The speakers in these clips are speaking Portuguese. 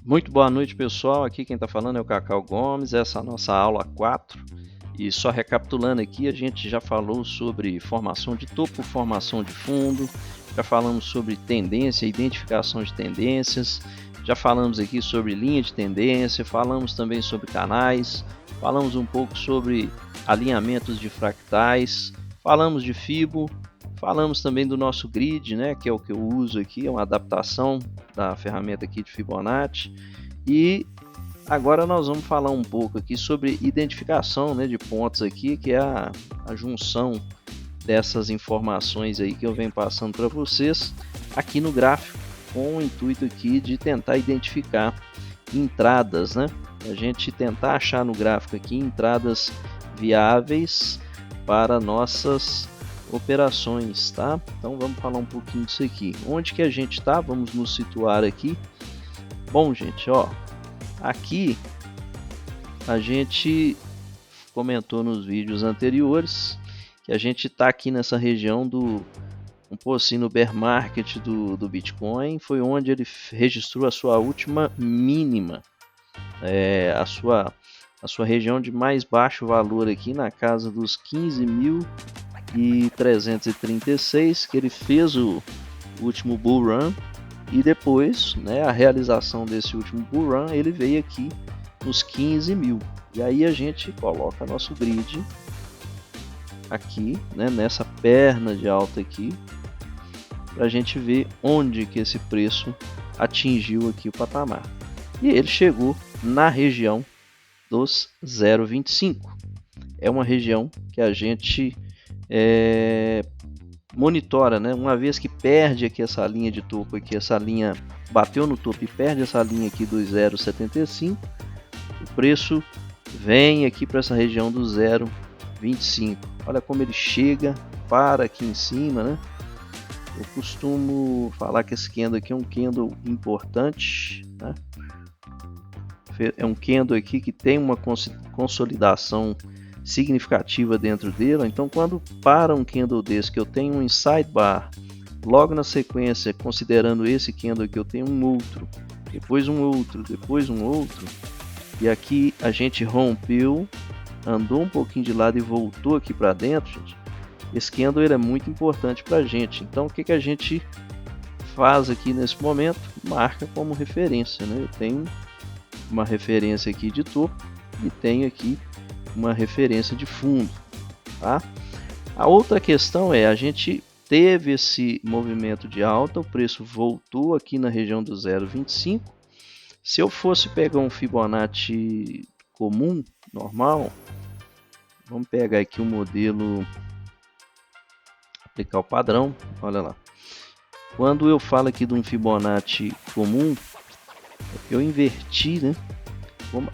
Muito boa noite, pessoal. Aqui quem está falando é o Cacau Gomes. Essa é a nossa aula 4. E só recapitulando aqui, a gente já falou sobre formação de topo, formação de fundo, já falamos sobre tendência, identificação de tendências, já falamos aqui sobre linha de tendência, falamos também sobre canais, falamos um pouco sobre alinhamentos de fractais, falamos de Fibo, falamos também do nosso grid, né, que é o que eu uso aqui, é uma adaptação da ferramenta aqui de Fibonacci. E agora nós vamos falar um pouco aqui sobre identificação, né, de pontos aqui, que é a junção dessas informações aí que eu venho passando para vocês aqui no gráfico, com o intuito aqui de tentar identificar entradas, né? A gente tentar achar no gráfico aqui entradas viáveis para nossas operações, tá? Então vamos falar um pouquinho disso aqui. Onde que a gente está? Vamos nos situar aqui. Bom, gente, ó, aqui a gente comentou nos vídeos anteriores que a gente está aqui nessa região do assim, no bear market do Bitcoin, foi onde ele registrou a sua última mínima, a sua região de mais baixo valor aqui na casa dos 15.336, que ele fez o último bull run. E depois, né, a realização desse último bull run, ele veio aqui nos 15.000. E aí a gente coloca nosso grid aqui, né, nessa perna de alta aqui, para a gente ver onde que esse preço atingiu aqui o patamar. E ele chegou na região dos 0,25. É uma região que a gente monitora, né? Uma vez que perde aqui essa linha de topo aqui, essa linha bateu no topo e perde essa linha aqui do 0,75, o preço vem aqui para essa região do 0,25. Olha como ele chega, para aqui em cima, né? Eu costumo falar que esse candle aqui é um candle importante, né? É um candle aqui que tem uma consolidação significativa dentro dele. Então quando para um candle desse que eu tenho um inside bar, logo na sequência, considerando esse candle aqui, eu tenho um outro, depois um outro, depois um outro, e aqui a gente rompeu, andou um pouquinho de lado e voltou aqui para dentro, gente. Esse candle ele é muito importante para a gente. Então o que a gente faz aqui nesse momento? Marca como referência, né? Eu tenho uma referência aqui de topo e tenho aqui uma referência de fundo, tá? A outra questão é, a gente teve esse movimento de alta, o preço voltou aqui na região do 0,25. Se eu fosse pegar um Fibonacci comum, normal, vamos pegar aqui o modelo, aplicar o padrão, olha lá. Quando eu falo aqui de um Fibonacci comum, eu inverti, né?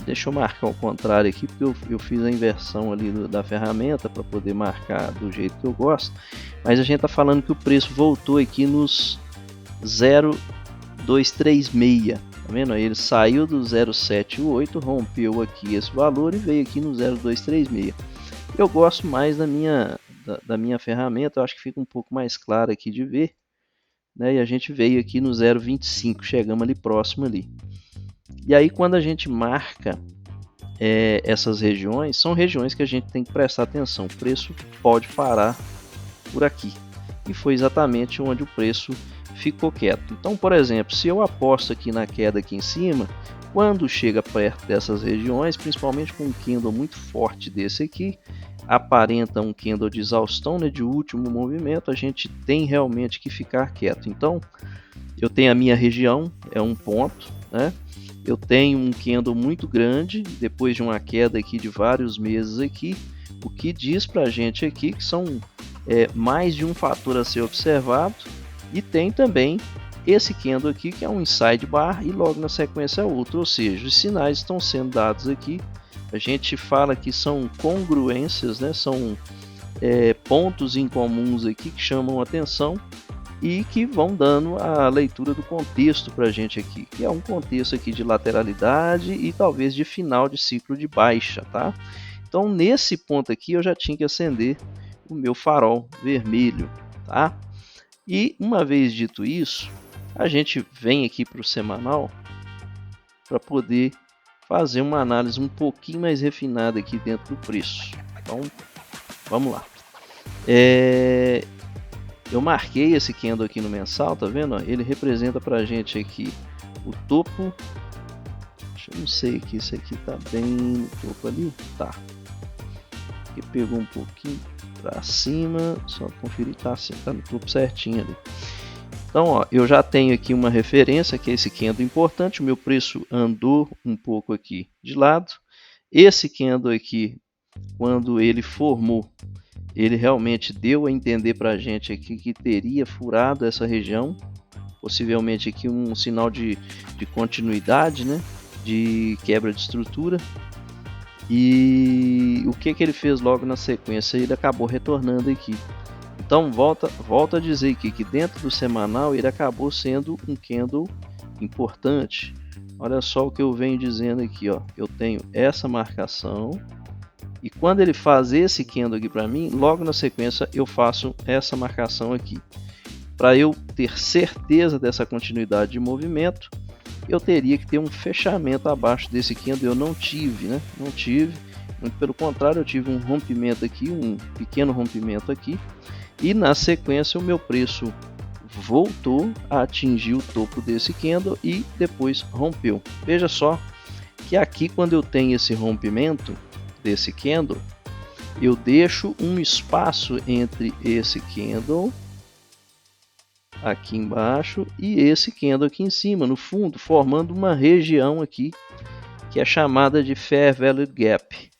Deixa eu marcar ao contrário aqui, porque eu fiz a inversão ali da ferramenta para poder marcar do jeito que eu gosto. Mas a gente está falando que o preço voltou aqui nos 0,236. Tá vendo? Ele saiu do 0,78, rompeu aqui esse valor e veio aqui no 0,236. Eu gosto mais da minha ferramenta, eu acho que fica um pouco mais claro aqui de ver, né? E a gente veio aqui no 0,25, chegamos ali próximo ali. E aí quando a gente marca essas regiões, são regiões que a gente tem que prestar atenção. O preço pode parar por aqui. E foi exatamente onde o preço ficou quieto. Então, por exemplo, se eu aposto aqui na queda aqui em cima, quando chega perto dessas regiões, principalmente com um candle muito forte desse aqui, aparenta um candle de exaustão, né, de último movimento, a gente tem realmente que ficar quieto. Então, eu tenho a minha região, é um ponto, né? Eu tenho um candle muito grande, depois de uma queda aqui de vários meses aqui, o que diz para a gente aqui que são mais de um fator a ser observado, e tem também esse candle aqui que é um inside bar e logo na sequência outro, ou seja, os sinais estão sendo dados aqui. A gente fala que são congruências, né? São pontos incomuns aqui que chamam a atenção e que vão dando a leitura do contexto para a gente aqui, que é um contexto aqui de lateralidade e talvez de final de ciclo de baixa, tá? Então nesse ponto aqui eu já tinha que acender o meu farol vermelho, tá? E uma vez dito isso, a gente vem aqui para o semanal para poder fazer uma análise um pouquinho mais refinada aqui dentro do preço. Então, vamos lá. Eu marquei esse candle aqui no mensal, tá vendo? Ele representa pra gente aqui o topo. Eu não sei que isso aqui tá bem no topo ali, tá? Aqui pegou um pouquinho para cima, só conferir, tá no topo certinho ali. Então, ó, eu já tenho aqui uma referência, que é esse candle importante. O meu preço andou um pouco aqui de lado. Esse candle aqui, quando ele formou, ele realmente deu a entender para a gente aqui que teria furado essa região. Possivelmente aqui um sinal de continuidade, né? De quebra de estrutura. E o que ele fez logo na sequência? Ele acabou retornando aqui. Então volta a dizer aqui que dentro do semanal ele acabou sendo um candle importante. Olha só o que eu venho dizendo aqui, ó. Eu tenho essa marcação e quando ele faz esse candle aqui para mim, logo na sequência eu faço essa marcação aqui. Para eu ter certeza dessa continuidade de movimento, eu teria que ter um fechamento abaixo desse candle. Eu não tive, né? Não tive. Muito pelo contrário, eu tive um rompimento aqui, um pequeno rompimento aqui. E na sequência o meu preço voltou a atingir o topo desse candle e depois rompeu. Veja só que aqui, quando eu tenho esse rompimento desse candle, eu deixo um espaço entre esse candle aqui embaixo e esse candle aqui em cima, no fundo, formando uma região aqui que é chamada de Fair Value Gap,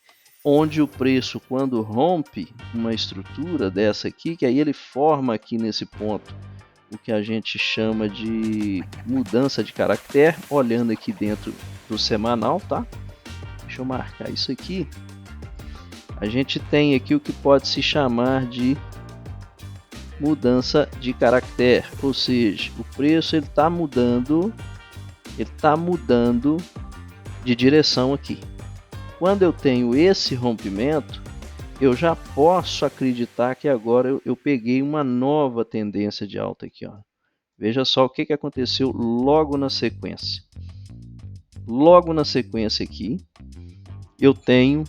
onde o preço, quando rompe uma estrutura dessa aqui, que aí ele forma aqui nesse ponto o que a gente chama de mudança de caractere, olhando aqui dentro do semanal, tá? Deixa eu marcar isso aqui. A gente tem aqui o que pode se chamar de mudança de caractere, ou seja, o preço ele está mudando de direção aqui. Quando eu tenho esse rompimento, eu já posso acreditar que agora eu peguei uma nova tendência de alta aqui, ó. Veja só o que aconteceu logo na sequência. Logo na sequência aqui, eu tenho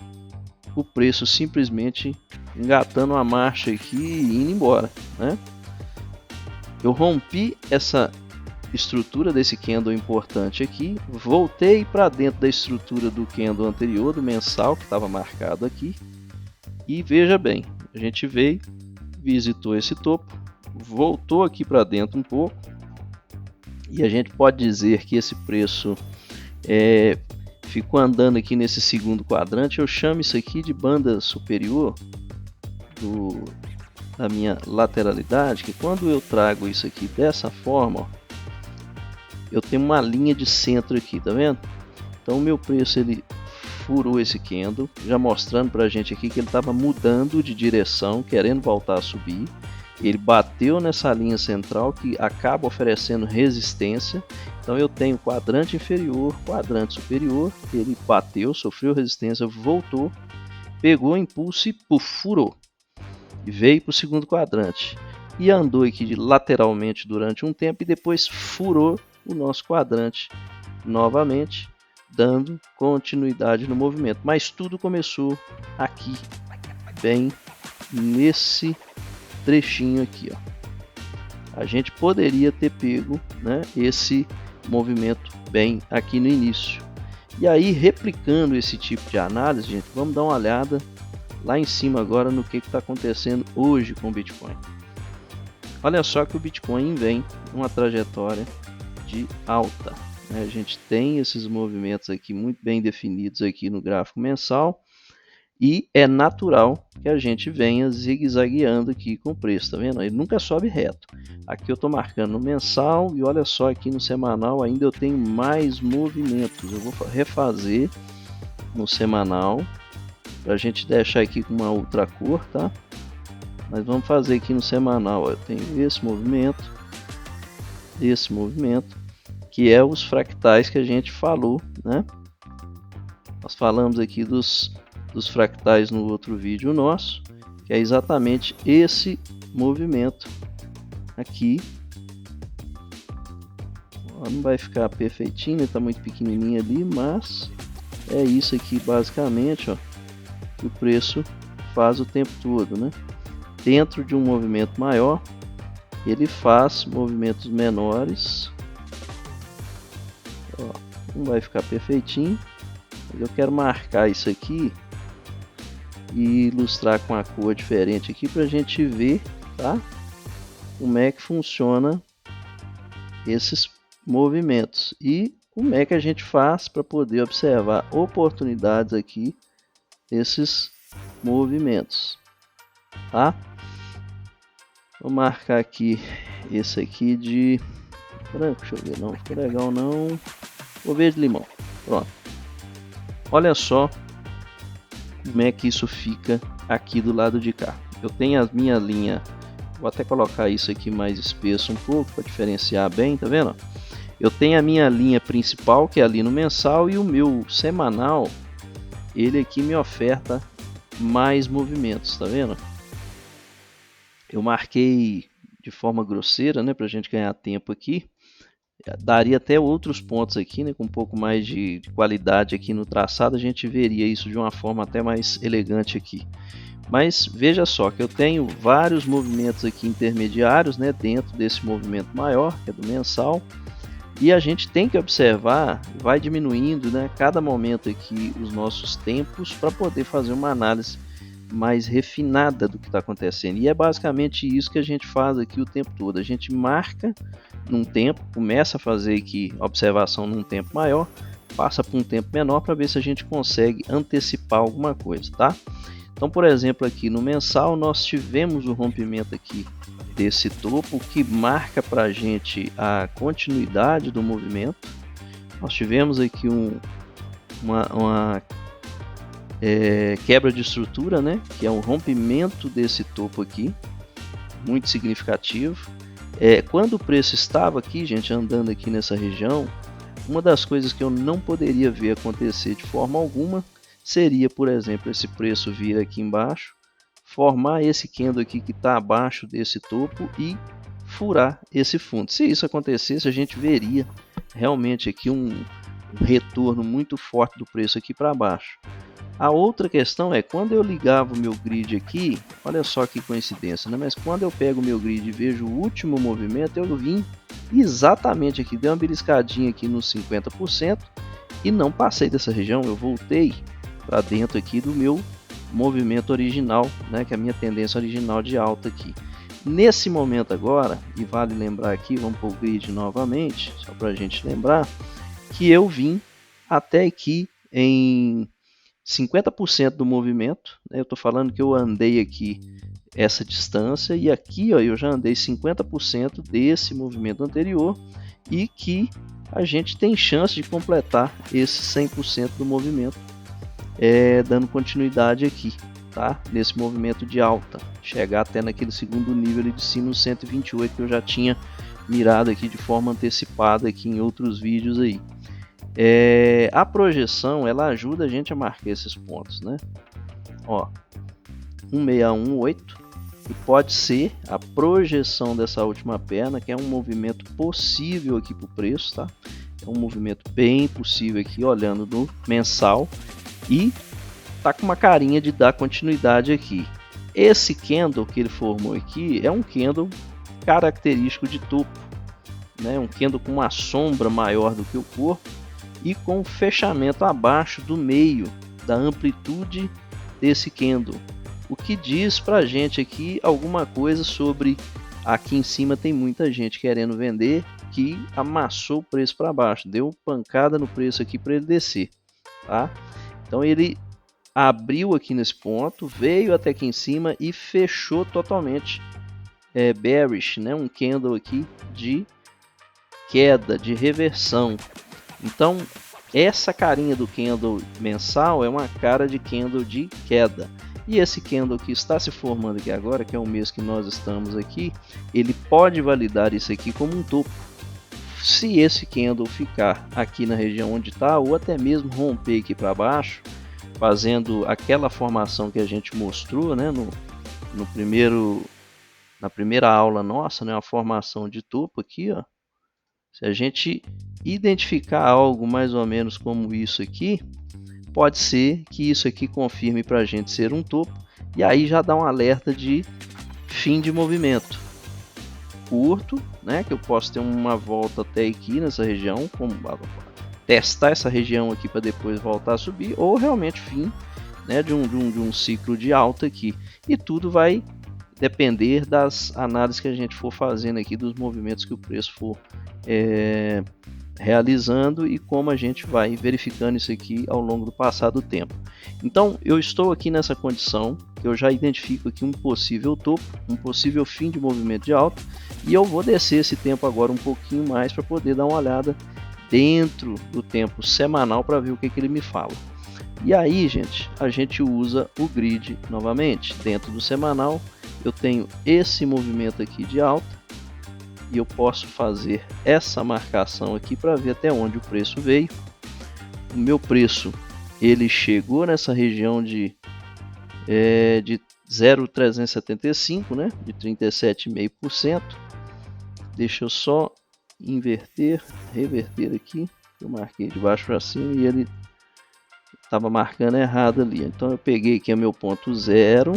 o preço simplesmente engatando a marcha aqui e indo embora, né? Eu rompi essa estrutura desse candle importante aqui, voltei para dentro da estrutura do candle anterior, do mensal, que estava marcado aqui, e veja bem, a gente veio, visitou esse topo, voltou aqui para dentro um pouco, e a gente pode dizer que esse preço ficou andando aqui nesse segundo quadrante. Eu chamo isso aqui de banda superior da minha lateralidade, que quando eu trago isso aqui dessa forma, ó, eu tenho uma linha de centro aqui, tá vendo? Então o meu preço ele furou esse candle, já mostrando pra gente aqui que ele estava mudando de direção, querendo voltar a subir. Ele bateu nessa linha central que acaba oferecendo resistência. Então eu tenho quadrante inferior, quadrante superior, ele bateu, sofreu resistência, voltou, pegou impulso e furou. E veio para o segundo quadrante. E andou aqui lateralmente durante um tempo e depois furou o nosso quadrante novamente, dando continuidade no movimento. Mas tudo começou aqui, bem nesse trechinho aqui, ó. A gente poderia ter pego, né, esse movimento bem aqui no início. E aí, replicando esse tipo de análise, gente, vamos dar uma olhada lá em cima agora no que está acontecendo hoje com o Bitcoin. Olha só que o Bitcoin vem uma trajetória de alta, né? A gente tem esses movimentos aqui muito bem definidos aqui no gráfico mensal e é natural que a gente venha zigue-zagueando aqui com o preço, tá vendo? Ele nunca sobe reto. Aqui eu estou marcando no mensal e olha só aqui no semanal ainda eu tenho mais movimentos. Eu vou refazer no semanal para a gente deixar aqui com uma outra cor, tá? Mas vamos fazer aqui no semanal, ó. Eu tenho esse movimento, que é os fractais que a gente falou, né? Nós falamos aqui dos fractais no outro vídeo nosso, que é exatamente esse movimento aqui. Ó, não vai ficar perfeitinho, né? Tá muito pequenininho ali, mas é isso aqui basicamente, ó, que o preço faz o tempo todo, né? Dentro de um movimento maior, ele faz movimentos menores. Ó, não vai ficar perfeitinho, mas eu quero marcar isso aqui e ilustrar com a cor diferente aqui para a gente ver, tá? Como é que funciona esses movimentos e como é que a gente faz para poder observar oportunidades aqui desses movimentos, tá? Vou marcar aqui esse aqui de branco, deixa eu ver, não ficou legal não, vou ver de limão, pronto. Olha só como é que isso fica aqui do lado de cá. Eu tenho a minha linha, vou até colocar isso aqui mais espesso um pouco para diferenciar bem, tá vendo? Eu tenho a minha linha principal, que é ali no mensal, e o meu semanal, ele aqui me oferta mais movimentos, tá vendo? Eu marquei de forma grosseira, né, para a gente ganhar tempo aqui. Daria até outros pontos aqui, né, com um pouco mais de qualidade aqui no traçado, a gente veria isso de uma forma até mais elegante aqui. Mas veja só que eu tenho vários movimentos aqui intermediários, né, dentro desse movimento maior, que é do mensal. E a gente tem que observar, vai diminuindo, né, cada momento aqui os nossos tempos para poder fazer uma análise mais refinada do que está acontecendo. E é basicamente isso que a gente faz aqui o tempo todo. A gente marca num tempo, começa a fazer aqui observação num tempo maior, passa para um tempo menor para ver se a gente consegue antecipar alguma coisa, tá? Então, por exemplo, aqui no mensal nós tivemos o rompimento aqui desse topo que marca para a gente a continuidade do movimento. Nós tivemos aqui uma quebra de estrutura, né, que é um rompimento desse topo aqui, muito significativo. Quando o preço estava aqui, gente, andando aqui nessa região, uma das coisas que eu não poderia ver acontecer de forma alguma seria, por exemplo, esse preço vir aqui embaixo, formar esse candle aqui que está abaixo desse topo e furar esse fundo. Se isso acontecesse, a gente veria realmente aqui um retorno muito forte do preço aqui para baixo. A outra questão é, quando eu ligava o meu grid aqui, olha só que coincidência, né? Mas quando eu pego o meu grid e vejo o último movimento, eu vim exatamente aqui, dei uma beliscadinha aqui nos 50% e não passei dessa região, eu voltei para dentro aqui do meu movimento original, né? Que é a minha tendência original de alta aqui. Nesse momento agora, e vale lembrar aqui, vamos para o grid novamente, só para a gente lembrar, que eu vim até aqui em 50% do movimento, né? Eu estou falando que eu andei aqui essa distância e aqui ó, eu já andei 50% desse movimento anterior e que a gente tem chance de completar esse 100% do movimento, dando continuidade aqui, tá? Nesse movimento de alta, chegar até naquele segundo nível de cima, no 128 que eu já tinha mirado aqui de forma antecipada aqui em outros vídeos aí. A projeção ela ajuda a gente a marcar esses pontos, né? Ó, 1618 que pode ser a projeção dessa última perna, que é um movimento possível aqui para o preço, tá? É um movimento bem possível aqui, olhando no mensal, e tá com uma carinha de dar continuidade aqui. Esse candle que ele formou aqui é um candle característico de topo, né? Um candle com uma sombra maior do que o corpo e com o fechamento abaixo do meio da amplitude desse candle, o que diz para a gente aqui alguma coisa sobre aqui em cima tem muita gente querendo vender que amassou o preço para baixo, deu pancada no preço aqui para ele descer, tá? Então ele abriu aqui nesse ponto, veio até aqui em cima e fechou totalmente bearish, né? Um candle aqui de queda, de reversão. Então essa carinha do candle mensal é uma cara de candle de queda. E esse candle que está se formando aqui agora, que é o mês que nós estamos aqui, ele pode validar isso aqui como um topo. Se esse candle ficar aqui na região onde está, ou até mesmo romper aqui para baixo, fazendo aquela formação que a gente mostrou, né, na primeira aula nossa, né, uma formação de topo aqui, ó, Se a gente identificar algo mais ou menos como isso aqui, pode ser que isso aqui confirme para a gente ser um topo, e aí já dá um alerta de fim de movimento curto, né, que eu posso ter uma volta até aqui nessa região, testar essa região aqui para depois voltar a subir, ou realmente fim, né, de um ciclo de alta aqui. E tudo vai depender das análises que a gente for fazendo aqui, dos movimentos que o preço for realizando e como a gente vai verificando isso aqui ao longo do passado tempo. Então eu estou aqui nessa condição, que eu já identifico aqui um possível topo, um possível fim de movimento de alta, e eu vou descer esse tempo agora um pouquinho mais para poder dar uma olhada dentro do tempo semanal para ver o que ele me fala. E aí, gente, a gente usa o grid novamente. Dentro do semanal eu tenho esse movimento aqui de alta, e eu posso fazer essa marcação aqui para ver até onde o preço veio. O meu preço, ele chegou nessa região de 0,375, né, de 37,5%. Deixa eu só reverter aqui. Eu marquei de baixo para cima e ele estava marcando errado ali. Então eu peguei aqui o meu ponto zero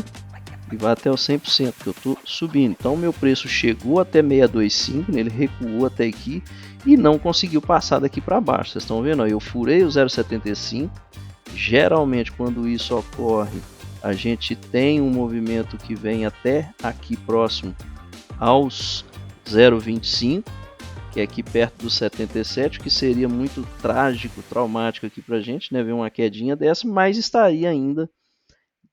e vai até o 100%, que eu estou subindo. Então o meu preço chegou até 625, ele recuou até aqui e não conseguiu passar daqui para baixo. Vocês estão vendo? Eu furei o 0,75. Geralmente quando isso ocorre, a gente tem um movimento que vem até aqui próximo aos 0,25, que é aqui perto do 77, que seria muito trágico, traumático aqui para a gente, né? Ver uma quedinha dessa, mas estaria ainda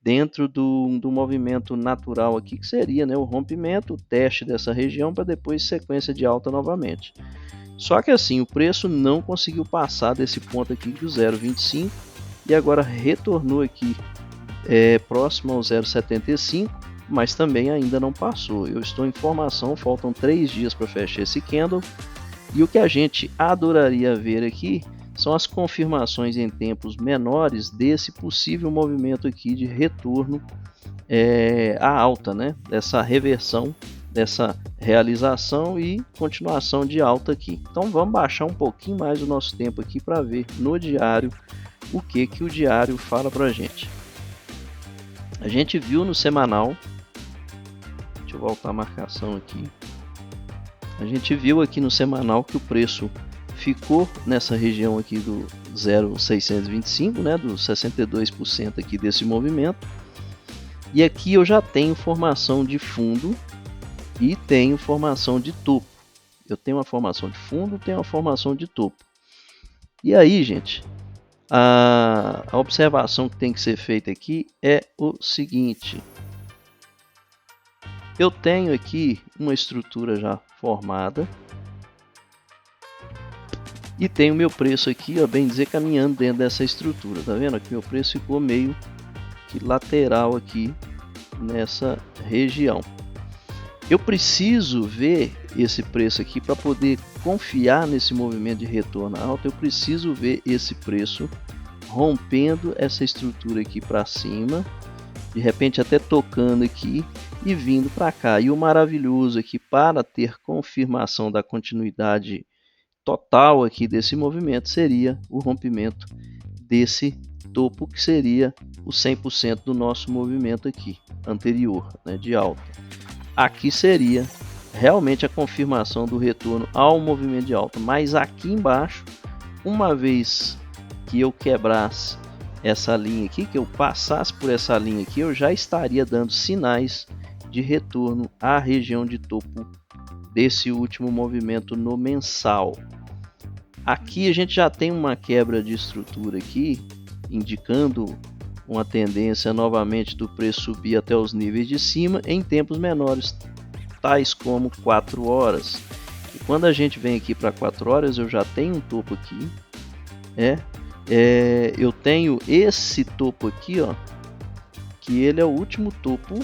dentro do movimento natural aqui, que seria, né, o rompimento, o teste dessa região para depois sequência de alta novamente. Só que assim, o preço não conseguiu passar desse ponto aqui do 0,25 e agora retornou aqui próximo ao 0,75, mas também ainda não passou. Eu estou em formação, faltam 3 dias para fechar esse candle, e o que a gente adoraria ver aqui são as confirmações em tempos menores desse possível movimento aqui de retorno à alta, né? Dessa reversão, dessa realização e continuação de alta aqui. Então vamos baixar um pouquinho mais o nosso tempo aqui para ver no diário o que o diário fala para a gente. A gente viu no semanal, deixa eu voltar a marcação aqui, a gente viu aqui no semanal que o preço ficou nessa região aqui do 0,625, né, do 62% aqui desse movimento. E aqui eu já tenho formação de fundo e tenho formação de topo. Eu tenho uma formação de fundo, tenho uma formação de topo. E aí, gente, a observação que tem que ser feita aqui é o seguinte. Eu tenho aqui uma estrutura já formada e tenho meu preço aqui, ó, bem dizer, caminhando dentro dessa estrutura. Tá vendo? Aqui meu preço ficou meio que lateral aqui nessa região. Eu preciso ver esse preço aqui para poder confiar nesse movimento de retorno alto. Eu preciso ver esse preço rompendo essa estrutura aqui para cima, de repente até tocando aqui e vindo para cá. E o maravilhoso aqui, para ter confirmação da continuidade total aqui desse movimento, seria o rompimento desse topo, que seria o 100% do nosso movimento aqui anterior, né, de alta. Aqui seria realmente a confirmação do retorno ao movimento de alta, mas aqui embaixo, uma vez que eu quebrasse essa linha aqui, que eu passasse por essa linha aqui, eu já estaria dando sinais de retorno à região de topo desse último movimento no mensal. Aqui a gente já tem uma quebra de estrutura aqui, indicando uma tendência novamente do preço subir até os níveis de cima em tempos menores, tais como 4 horas. E quando a gente vem aqui para 4 horas, eu já tenho um topo aqui, eu tenho esse topo aqui, ó, que ele é o último topo,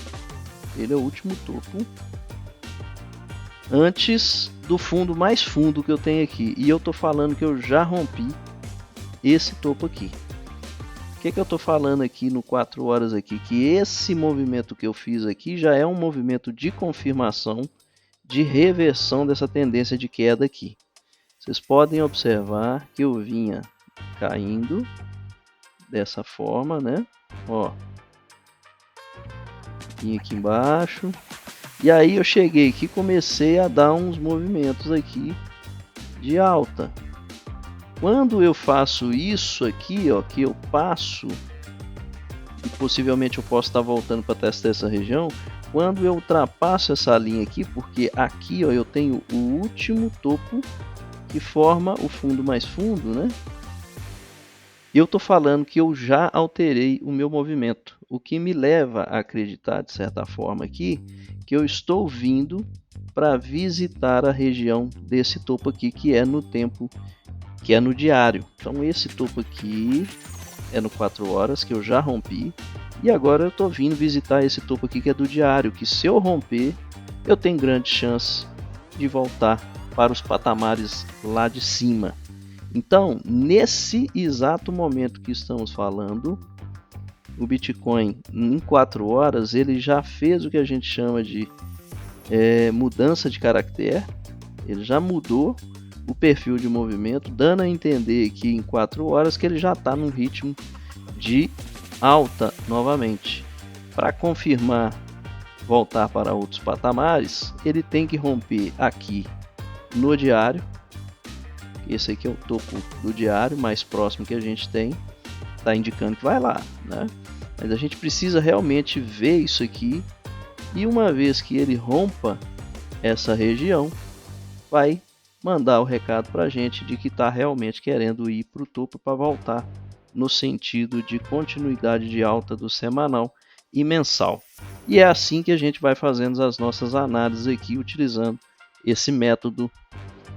antes do fundo mais fundo que eu tenho aqui, e eu tô falando que eu já rompi esse topo aqui. O que eu tô falando aqui no 4 horas aqui? Que esse movimento que eu fiz aqui já é um movimento de confirmação, de reversão dessa tendência de queda aqui. vocês podem observar que eu vinha caindo dessa forma, né? Ó, vim aqui embaixo e aí eu cheguei aqui, comecei a dar uns movimentos aqui de alta. Quando eu faço isso aqui, ó, que eu passo e possivelmente eu posso estar voltando para testar essa região, quando eu ultrapasso essa linha aqui, porque aqui, ó, eu tenho o último topo que forma o fundo mais fundo, né? Eu estou falando que eu já alterei o meu movimento, o que me leva a acreditar, de certa forma aqui, que eu estou vindo para visitar a região desse topo aqui, que é no tempo, que é no diário. Então esse topo aqui é no 4 horas, que eu já rompi, e agora eu estou vindo visitar esse topo aqui, que é do diário, que se eu romper, eu tenho grande chance de voltar para os patamares lá de cima. Então, nesse exato momento que estamos falando, o Bitcoin em 4 horas ele já fez o que a gente chama de mudança de caractere. Ele já mudou o perfil de movimento, dando a entender que em 4 horas que ele já está num ritmo de alta novamente. Para confirmar voltar para outros patamares, ele tem que romper aqui no diário. Esse aqui é o topo do diário mais próximo que a gente tem, está indicando que vai lá, né? Mas a gente precisa realmente ver isso aqui, e uma vez que ele rompa essa região, vai mandar o recado para a gente de que está realmente querendo ir para o topo para voltar no sentido de continuidade de alta do semanal e mensal. E é assim que a gente vai fazendo as nossas análises aqui, utilizando esse método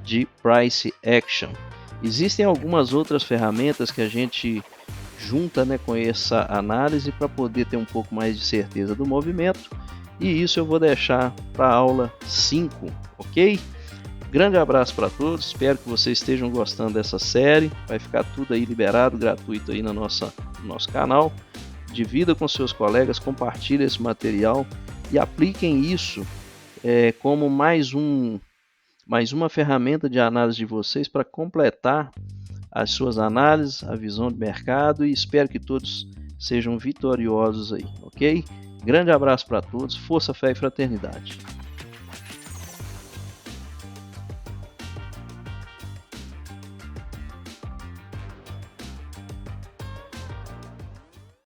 de Price Action. Existem algumas outras ferramentas que a gente junta, né, com essa análise para poder ter um pouco mais de certeza do movimento, e isso eu vou deixar para a aula 5, ok? Grande abraço para todos, espero que vocês estejam gostando dessa série. Vai ficar tudo aí liberado, gratuito aí no nosso canal. Divida com seus colegas, compartilhe esse material e apliquem isso como mais uma ferramenta de análise de vocês para completar as suas análises, a visão de mercado, e espero que todos sejam vitoriosos aí, ok? Grande abraço para todos, força, fé e fraternidade.